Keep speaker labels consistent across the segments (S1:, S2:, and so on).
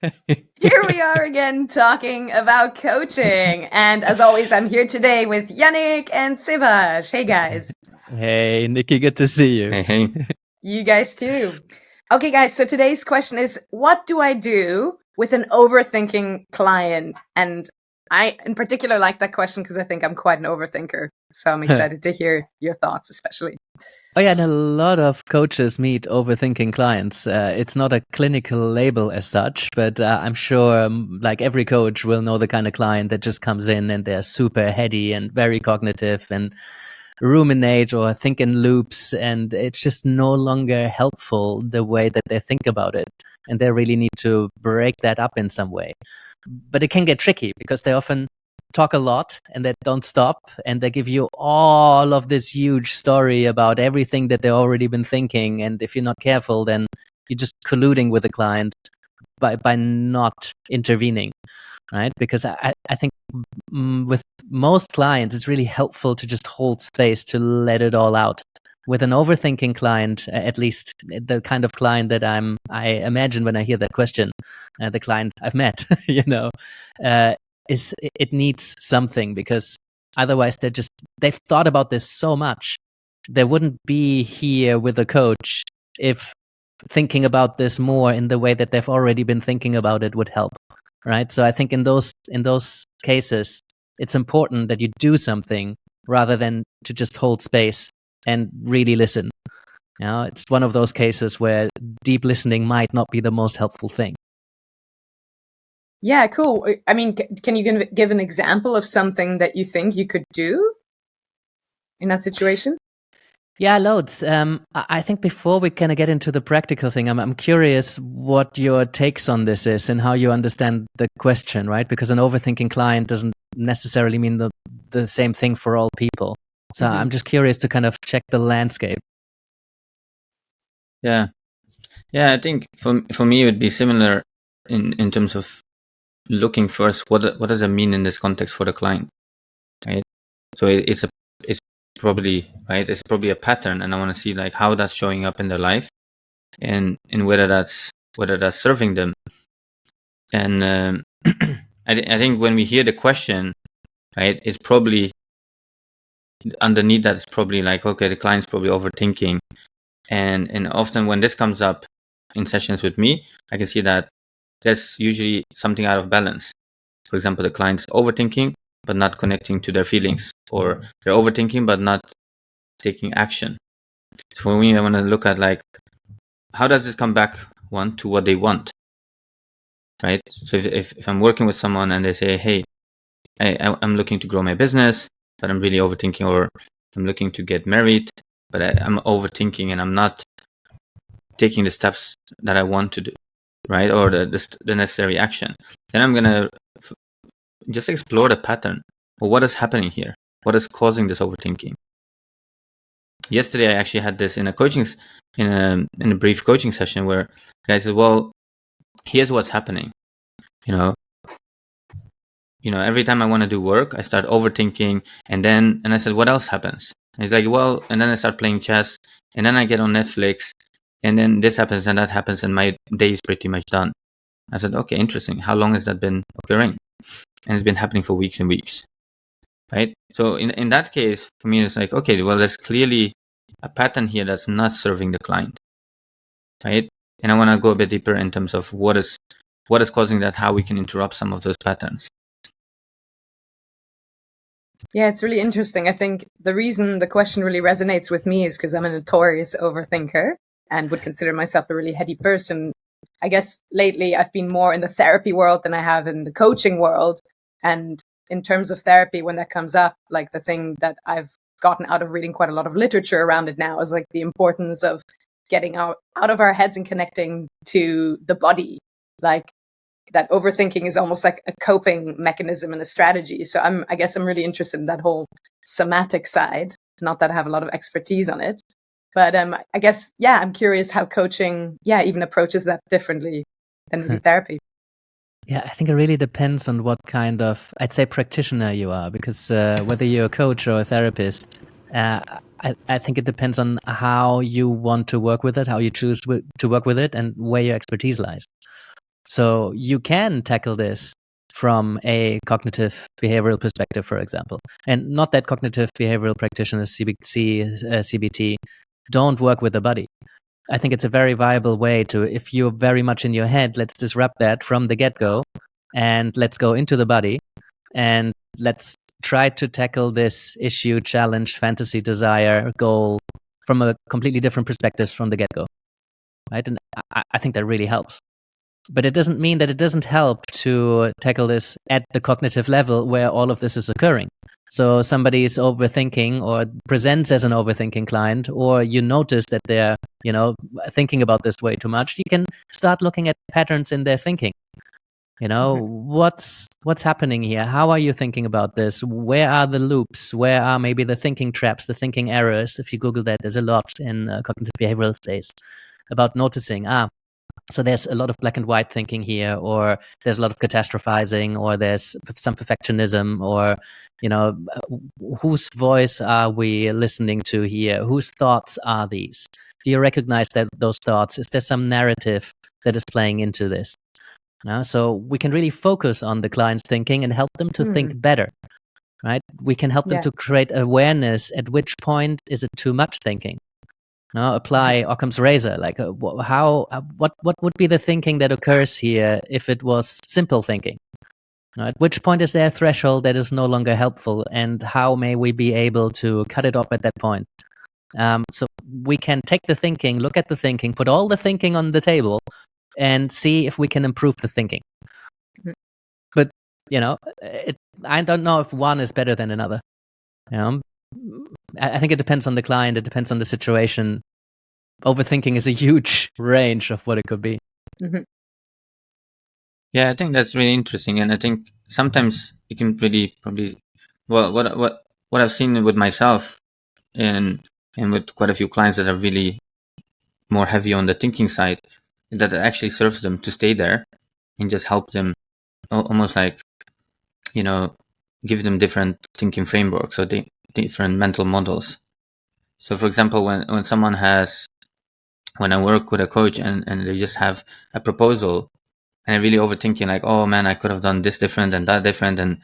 S1: Here we are again talking about coaching. And as always, I'm here today with Yannick and Sivash. Hey guys.
S2: Hey, Nikki, good to see you.
S3: Hey.
S1: You guys too. Okay, guys, so today's question is, what do I do with an overthinking client? And I, in particular, like that question because I think I'm quite an overthinker. So I'm excited to hear your thoughts, especially.
S2: Oh yeah, and a lot of coaches meet overthinking clients. It's not a clinical label as such, but I'm sure like every coach will know the kind of client that just comes in and they're super heady and very cognitive and ruminate or think in loops, and it's just no longer helpful the way that they think about it. And they really need to break that up in some way. But it can get tricky because they often talk a lot and they don't stop, and they give you all of this huge story about everything that they've already been thinking. And if you're not careful, then you're just colluding with the client by not intervening, right? Because I think with most clients, it's really helpful to just hold space to let it all out. With an overthinking client, at least the kind of client that I imagine when I hear that question, the client I've met, is it needs something, because otherwise they've thought about this so much. They wouldn't be here with a coach if thinking about this more in the way that they've already been thinking about it would help, right? So I think in those cases, it's important that you do something rather than to just hold space and really listen. It's one of those cases where deep listening might not be the most helpful thing.
S1: Yeah, cool. I mean, can you give an example of something that you think you could do in that situation?
S2: Yeah, loads. I think before we kind of get into the practical thing, I'm curious what your takes on this is and how you understand the question, right? Because an overthinking client doesn't necessarily mean the same thing for all people. So I'm just curious to kind of check the landscape.
S3: Yeah, I think for me it would be similar in terms of looking first what does it mean in this context for the client, right? So it's probably right. It's probably a pattern, and I want to see like how that's showing up in their life, and whether that's serving them. And I think when we hear the question, right, it's probably underneath that is probably like, okay, the client's probably overthinking, and often when this comes up in sessions with me, I can see that there's usually something out of balance. For example, the client's overthinking but not connecting to their feelings, or they're overthinking but not taking action. So for me, I want to look at like, how does this come back to what they want, right? So if I'm working with someone and they say, hey, I'm looking to grow my business, but I'm really overthinking, or I'm looking to get married, but I'm overthinking and I'm not taking the steps that I want to do, right? Or the necessary action. Then I'm going to just explore the pattern. Well, what is happening here? What is causing this overthinking? Yesterday, I actually had this in a brief coaching session where the guy said, well, here's what's happening. Every time I want to do work, I start overthinking, and I said, what else happens? And he's like, well, and then I start playing chess, and then I get on Netflix, and then this happens and that happens, and my day is pretty much done. I said, okay, interesting. How long has that been occurring? And it's been happening for weeks and weeks, right? So in that case, for me, it's like, okay, well, there's clearly a pattern here that's not serving the client, right? And I want to go a bit deeper in terms of what is causing that, how we can interrupt some of those patterns.
S1: Yeah, it's really interesting. I think the reason the question really resonates with me is because I'm a notorious overthinker and would consider myself a really heady person. I guess lately I've been more in the therapy world than I have in the coaching world. And in terms of therapy, when that comes up, like the thing that I've gotten out of reading quite a lot of literature around it now is like the importance of getting out of our heads and connecting to the body. Like that overthinking is almost like a coping mechanism and a strategy. So I guess I'm really interested in that whole somatic side. Not that I have a lot of expertise on it, but I guess, yeah, I'm curious how coaching, even approaches that differently than maybe therapy.
S2: Yeah, I think it really depends on what kind of, I'd say, practitioner you are, because whether you're a coach or a therapist, I think it depends on how you want to work with it, how you choose to work with it, and where your expertise lies. So you can tackle this from a cognitive behavioral perspective, for example. And not that cognitive behavioral practitioners, CBT, don't work with the body. I think it's a very viable way to, if you're very much in your head, let's disrupt that from the get-go and let's go into the body and let's try to tackle this issue, challenge, fantasy, desire, goal from a completely different perspective from the get-go, right? And I think that really helps. But it doesn't mean that it doesn't help to tackle this at the cognitive level where all of this is occurring. So somebody is overthinking or presents as an overthinking client, or you notice that they're, thinking about this way too much. You can start looking at patterns in their thinking. What's happening here? How are you thinking about this? Where are the loops? Where are maybe the thinking traps, the thinking errors? If you Google that, there's a lot in cognitive behavioral space about noticing, so there's a lot of black and white thinking here, or there's a lot of catastrophizing, or there's some perfectionism, or, whose voice are we listening to here? Whose thoughts are these? Do you recognize those thoughts? Is there some narrative that is playing into this? So we can really focus on the client's thinking and help them to think better, right? We can help them to create awareness. At which point is it too much thinking? Apply Occam's razor. Like, what would be the thinking that occurs here if it was simple thinking? At which point is there a threshold that is no longer helpful, and how may we be able to cut it off at that point? So we can take the thinking, look at the thinking, put all the thinking on the table, and see if we can improve the thinking. But I don't know if one is better than another. I think it depends on the client. It depends on the situation. Overthinking is a huge range of what it could be.
S3: Yeah, I think that's really interesting, and I think sometimes it can really probably what I've seen with myself and with quite a few clients that are really more heavy on the thinking side, that it actually serves them to stay there and just help them almost like give them different thinking frameworks or different mental models. So for example, when I work with a coach and they just have a proposal and they're really overthinking, like, oh man, I could have done this different and that different, and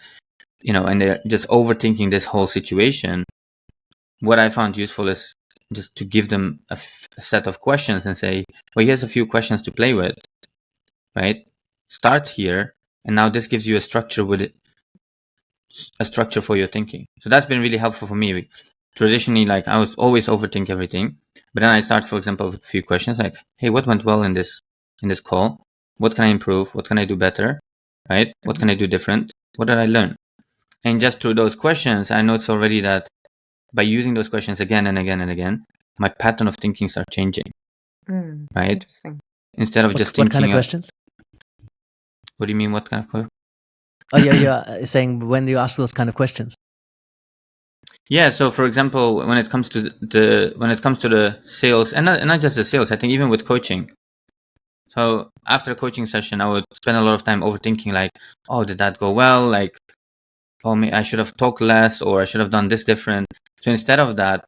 S3: and they're just overthinking this whole situation. What I found useful is just to give them a set of questions and say, well, here's a few questions to play with, right? Start here, and now this gives you a structure with it, a structure for your thinking. So that's been really helpful for me. Traditionally, like, I was always overthink everything, but then I start, for example, with a few questions like, hey, what went well in this call? What can I improve? What can I do better? Right? What can I do different? What did I learn? And just through those questions, I noticed already that by using those questions again and again and again, my pattern of thinking starts changing. Right?
S1: Interesting.
S3: Instead of just thinking.
S2: What kind of questions?
S3: What do you mean? What kind of questions?
S2: Oh, you're saying when you ask those kind of questions.
S3: Yeah. So, for example, when it comes to the sales, and not just the sales, I think even with coaching. So after a coaching session, I would spend a lot of time overthinking, like, oh, did that go well? Like, oh, I should have talked less, or I should have done this different. So instead of that,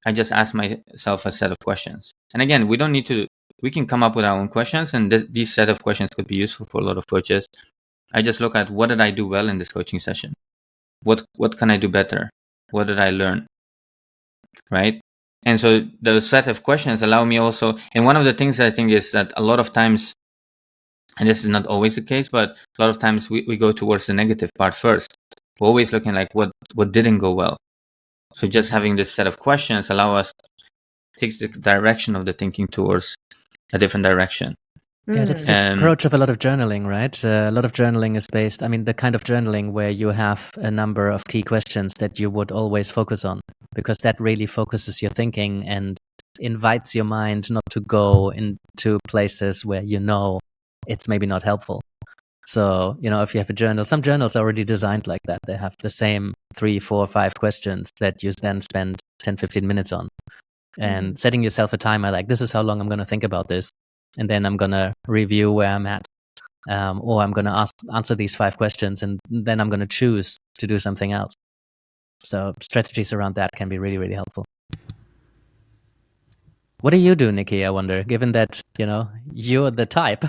S3: I just ask myself a set of questions. And again, we can come up with our own questions, and these set of questions could be useful for a lot of coaches. I just look at, what did I do well in this coaching session? What can I do better? What did I learn? Right? And so the set of questions allow me also, and one of the things that I think is that a lot of times, and this is not always the case, but a lot of times we go towards the negative part first. We're always looking like what didn't go well. So just having this set of questions allow us takes the direction of the thinking towards a different direction.
S2: Yeah, that's the approach of a lot of journaling, right? A lot of journaling is based, the kind of journaling where you have a number of key questions that you would always focus on, because that really focuses your thinking and invites your mind not to go into places where it's maybe not helpful. So, if you have a journal, some journals are already designed like that. They have the same 3, 4, 5 questions that you then spend 10, 15 minutes on. And setting yourself a timer, like, this is how long I'm going to think about this. And then I'm going to review where I'm at. Or I'm going to answer these 5 questions, and then I'm going to choose to do something else. So strategies around that can be really, really helpful. What do you do, Nikki? I wonder, given that, you're the type,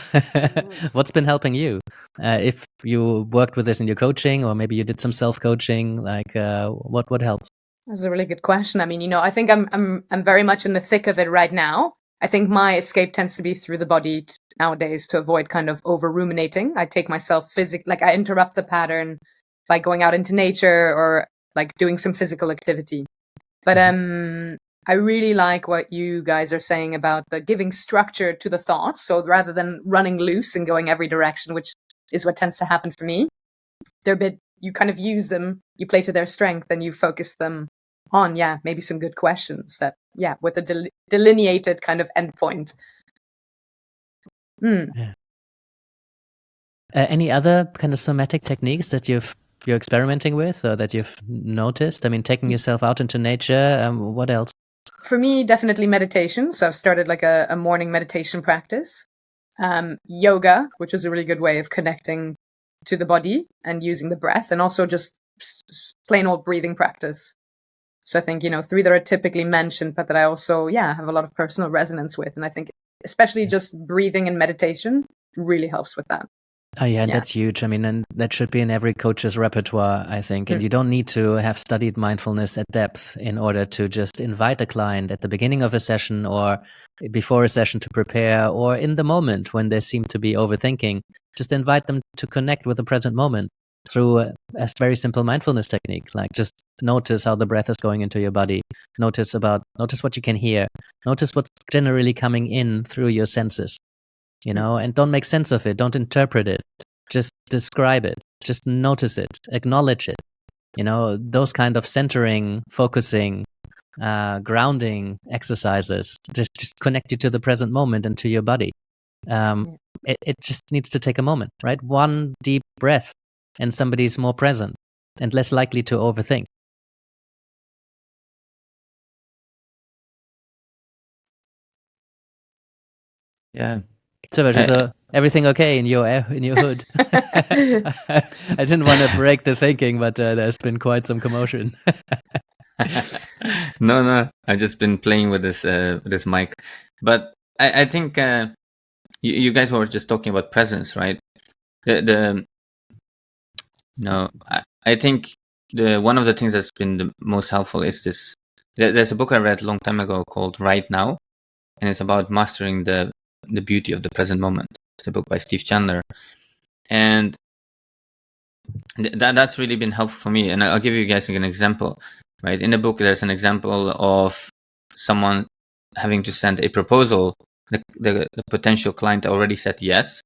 S2: what's been helping you? If you worked with this in your coaching, or maybe you did some self-coaching, what helps?
S1: That's a really good question. I mean, I think I'm very much in the thick of it right now. I think my escape tends to be through the body nowadays to avoid kind of over ruminating. I take myself I interrupt the pattern by going out into nature or like doing some physical activity. But I really like what you guys are saying about the giving structure to the thoughts. So rather than running loose and going every direction, which is what tends to happen for me, you kind of use them, you play to their strength, and you focus them on, maybe some good questions that, with a delineated kind of endpoint.
S2: Yeah. Any other kind of somatic techniques that you're experimenting with, or that you've noticed? I mean, taking yourself out into nature. What else?
S1: For me, definitely meditation. So I've started like a morning meditation practice. Yoga, which is a really good way of connecting to the body and using the breath, and also just plain old breathing practice. So I think, 3 that are typically mentioned, but that I also, have a lot of personal resonance with. And I think especially just breathing and meditation really helps with that.
S2: Oh, yeah, that's huge. I mean, and that should be in every coach's repertoire, I think. And you don't need to have studied mindfulness at depth in order to just invite a client at the beginning of a session or before a session to prepare, or in the moment when they seem to be overthinking. Just invite them to connect with the present moment through a very simple mindfulness technique. Like, just notice how the breath is going into your body. Notice what you can hear. Notice what's generally coming in through your senses. And don't make sense of it. Don't interpret it. Just describe it. Just notice it. Acknowledge it. Those kind of centering, focusing, grounding exercises just connect you to the present moment and to your body. It just needs to take a moment, right? One deep breath, and somebody's more present and less likely to overthink.
S3: Yeah.
S2: So everything okay in your hood? I didn't want to break the thinking, but there's been quite some commotion.
S3: No, I've just been playing with this mic, but I think you guys were just talking about presence, right? I think one of the things that's been the most helpful is this. There's a book I read a long time ago called Right Now, and it's about mastering the beauty of the present moment. It's a book by Steve Chandler, and that's really been helpful for me. And I'll give you guys an example. Right, in the book, there's an example of someone having to send a proposal. The potential client already said yes,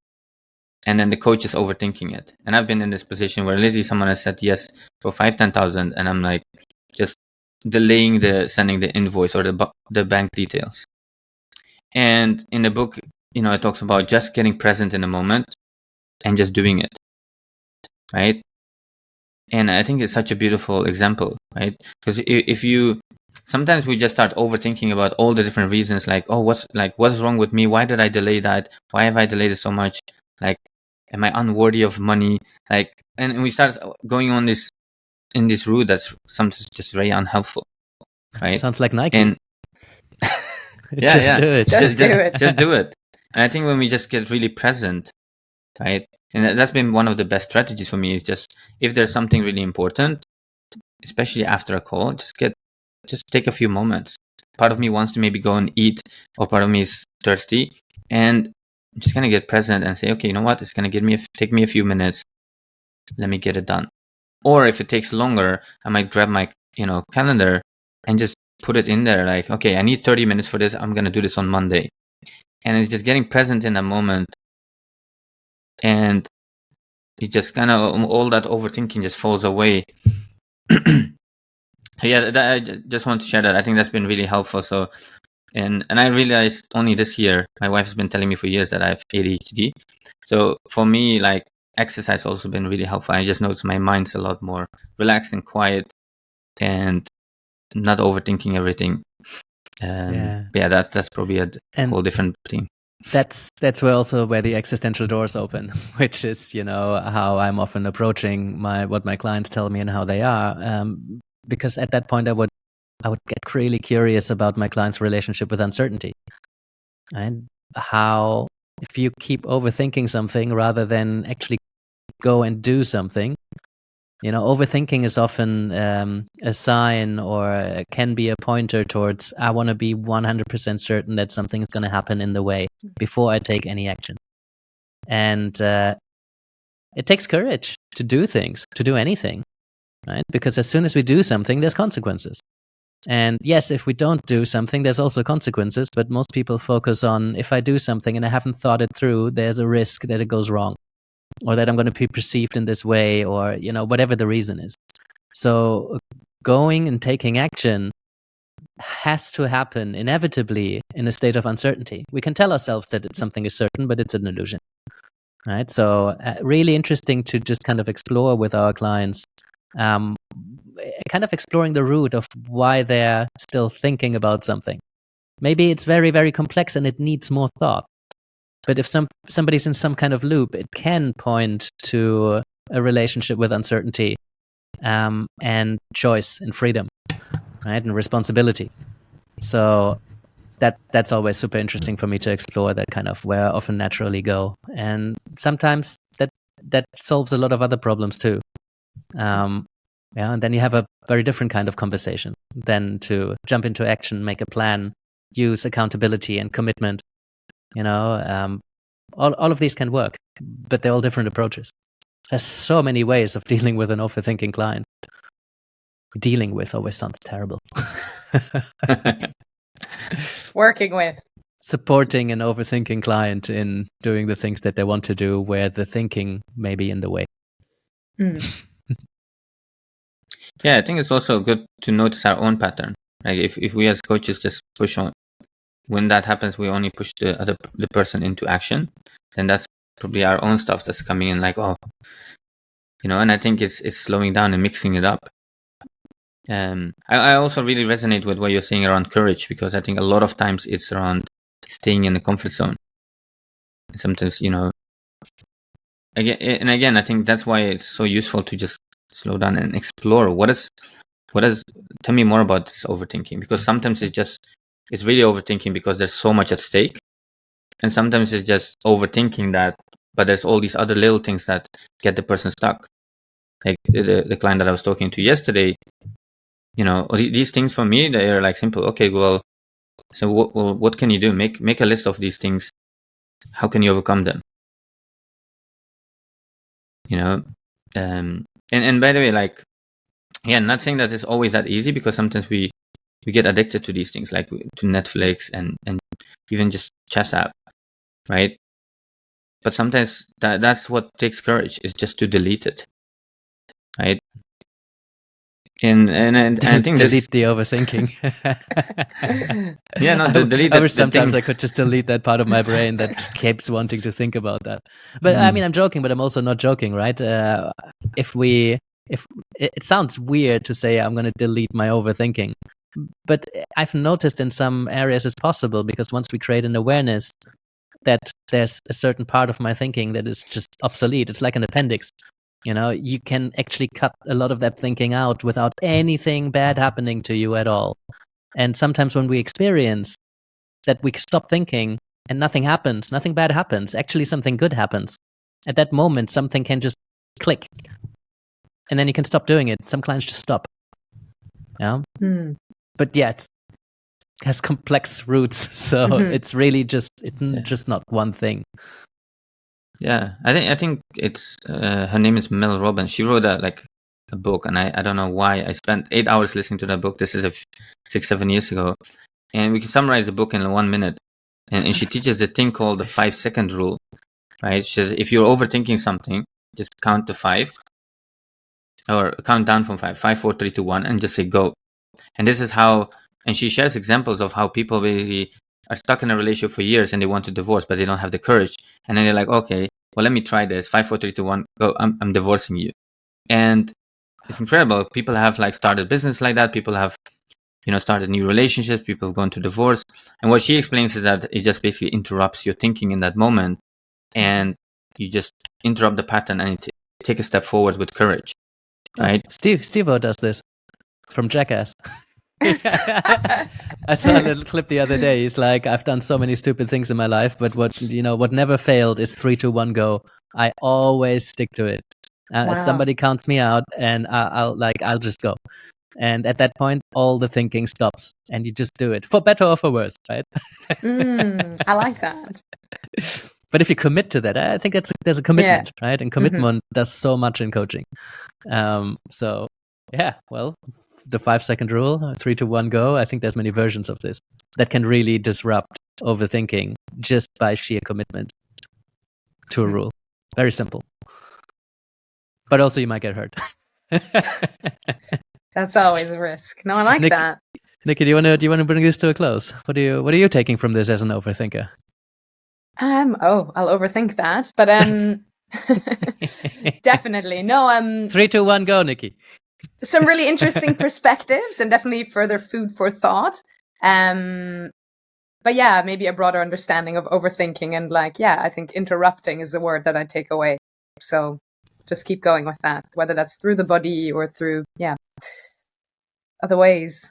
S3: and then the coach is overthinking it. And I've been in this position where literally someone has said yes for 5,000-10,000, and I'm like just delaying sending the invoice or the bank details. And in the book, it talks about just getting present in the moment and just doing it, right? And I think it's such a beautiful example, right? Because if you sometimes we just start overthinking about all the different reasons, like, oh, what's wrong with me? Why did I delay that? Why have I delayed it so much? Like, am I unworthy of money? Like, and we start going on this route that's sometimes just very unhelpful, right?
S2: Sounds like Nike.
S3: And
S2: just do it.
S1: Just do it.
S3: Just do it. And I think when we just get really present, right? And that's been one of the best strategies for me, is just if there's something really important, especially after a call, just take a few moments. Part of me wants to maybe go and eat, or part of me is thirsty, and I'm just gonna get present and say, okay, you know what? It's gonna take me a few minutes. Let me get it done. Or if it takes longer, I might grab my calendar and just put it in there. Like, okay, I need 30 minutes for this. I'm gonna do this on Monday, and it's just getting present in a moment. And it just kind of all that overthinking just falls away. I just want to share that. I think that's been really helpful. So, and I realized only this year, my wife has been telling me for years that I have ADHD. So for me, like, exercise also been really helpful. I just noticed my mind's a lot more relaxed and quiet, and not overthinking everything. That's probably a whole different thing.
S2: That's where the existential doors open, which is how I'm often approaching what my clients tell me and how they are, because at that point I would get really curious about my client's relationship with uncertainty. And how, if you keep overthinking something rather than actually go and do something, overthinking is often a sign, or can be a pointer towards, I want to be 100% certain that something is going to happen in the way before I take any action. And it takes courage to do things, to do anything, right? Because as soon as we do something, there's consequences. And yes, if we don't do something, there's also consequences. But most people focus on, if I do something and I haven't thought it through, there's a risk that it goes wrong, or that I'm going to be perceived in this way, or, whatever the reason is. So going and taking action has to happen inevitably in a state of uncertainty. We can tell ourselves that something is certain, but it's an illusion, right? So really interesting to just kind of explore with our clients, kind of exploring the root of why they're still thinking about something. Maybe it's very, very complex and it needs more thought. But if somebody's in some kind of loop, it can point to a relationship with uncertainty, and choice and freedom, right? And responsibility. So that's always super interesting for me to explore, that kind of where I often naturally go. And sometimes that solves a lot of other problems too. And then you have a very different kind of conversation than to jump into action, make a plan, use accountability and commitment. All of these can work, but they're all different approaches. There's so many ways of dealing with an overthinking client. Dealing with always sounds terrible.
S1: Working with.
S2: Supporting an overthinking client in doing the things that they want to do, where the thinking may be in the way.
S3: Yeah, I think it's also good to notice our own pattern. Like if we as coaches just push on, when that happens, we only push the person into action, then that's probably our own stuff that's coming in, like, and I think it's slowing down and mixing it up. I also really resonate with what you're saying around courage, because I think a lot of times it's around staying in the comfort zone. Sometimes, again, I think that's why it's so useful to just slow down and explore what is. Tell me more about this overthinking, because sometimes it's really overthinking because there's so much at stake, and sometimes it's just overthinking that, but there's all these other little things that get the person stuck. Like the client that I was talking to yesterday, these things for me, they are like simple. Okay, well, so what can you do? Make a list of these things. How can you overcome them? And by the way, like, yeah, not saying that it's always that easy, because sometimes we get addicted to these things, like to Netflix and even just chess app, right? But sometimes that's what takes courage, is just to delete it, right? And I think
S2: delete the overthinking.
S3: Yeah, no, delete.
S2: I wish sometimes I could just delete that part of my brain that keeps wanting to think about that. But I mean, I'm joking, but I'm also not joking, right? If it sounds weird to say I'm going to delete my overthinking, but I've noticed in some areas it's possible, because once we create an awareness that there's a certain part of my thinking that is just obsolete, it's like an appendix. You can actually cut a lot of that thinking out without anything bad happening to you at all. And sometimes when we experience that we stop thinking and nothing happens, nothing bad happens, actually something good happens. At that moment, something can just click. And then you can stop doing it. Some clients just stop. Yeah. But yeah, it has complex roots. So it's really just not one thing.
S3: Yeah, I think it's her name is Mel Robbins. She wrote a book, and I don't know why I spent 8 hours listening to that book. This is 6-7 years ago, and we can summarize the book in 1 minute. And she teaches the thing called the 5-second rule, right? She says if you're overthinking something, just count to 5, or count down from 5, 5, 4, 3, 2, 1, and just say go. And this is how. And she shares examples of how people really are stuck in a relationship for years and they want to divorce, but they don't have the courage. And then they're like, okay, well, let me try this. 5, 4, 3, 2, 1, go. I'm divorcing you. And it's incredible. People have started business like that. People have, started new relationships. People have gone to divorce. And what she explains is that it just basically interrupts your thinking in that moment. And you just interrupt the pattern and take a step forward with courage. Right?
S2: Steve-O does this from Jackass. I saw a little clip the other day. He's like, I've done so many stupid things in my life, but what never failed is 3, 2, 1, go. I always stick to it.
S1: Wow.
S2: Somebody counts me out, and I'll just go. And at that point, all the thinking stops, and you just do it, for better or for worse, right?
S1: I like that.
S2: But if you commit to that, I think there's a commitment, right? And commitment does so much in coaching. So yeah, well, the 5-second rule, 3, 2, 1, go. I think there's many versions of this that can really disrupt overthinking just by sheer commitment to a rule. Very simple. But also you might get hurt.
S1: That's always a risk. No, I like that.
S2: Nikki, do you want to bring this to a close? What are you taking from this as an overthinker?
S1: I'll overthink that, but definitely. No,
S2: 3, 2, 1, go, Nikki.
S1: Some really interesting perspectives and definitely further food for thought. But yeah, maybe a broader understanding of overthinking and I think interrupting is the word that I take away. So just keep going with that, whether that's through the body or through, other ways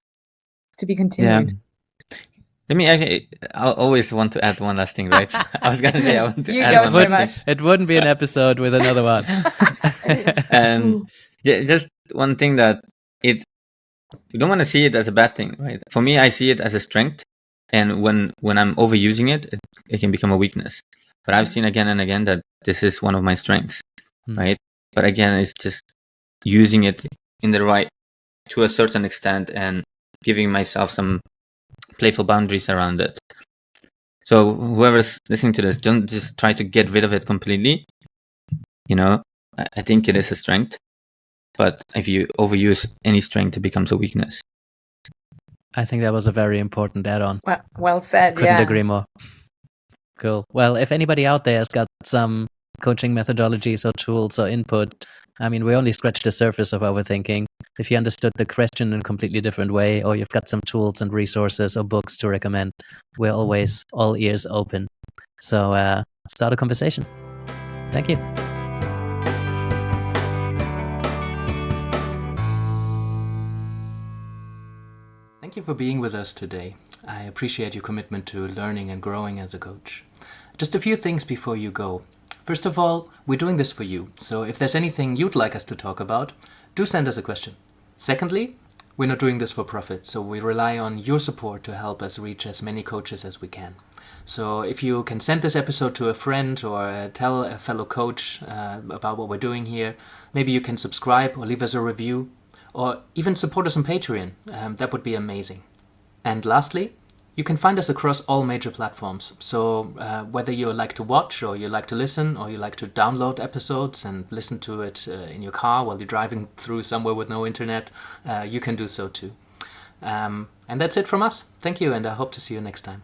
S1: to be continued.
S3: Yeah. I always want to add one last thing, right? I was going to say I want to add one last thing.
S2: It wouldn't be an episode with another one.
S3: And just one thing that you don't want to see it as a bad thing, right? For me, I see it as a strength. And when I'm overusing it, it can become a weakness. But I've seen again and again that this is one of my strengths, right? But again, it's just using it in the right, to a certain extent, and giving myself some playful boundaries around it. So whoever's listening to this, don't just try to get rid of it completely. I think it is a strength, but if you overuse any strength, it becomes a weakness.
S2: I think that was a very important add-on.
S1: Well said.
S2: Couldn't agree more. Cool. Well, if anybody out there has got some coaching methodologies or tools or input, I mean, we only scratched the surface of overthinking. If you understood the question in a completely different way, or you've got some tools and resources or books to recommend, we're always all ears open. So start a conversation. Thank you. Thank you for being with us today. I appreciate your commitment to learning and growing as a coach. Just a few things before you go. First of all, we're doing this for you, so if there's anything you'd like us to talk about, do send us a question. Secondly, we're not doing this for profit, so we rely on your support to help us reach as many coaches as we can. So if you can send this episode to a friend or tell a fellow coach about what we're doing here, maybe you can subscribe or leave us a review, or even support us on Patreon. That would be amazing. And lastly, you can find us across all major platforms. So whether you like to watch or you like to listen or you like to download episodes and listen to it in your car while you're driving through somewhere with no internet, you can do so too. And that's it from us. Thank you, and I hope to see you next time.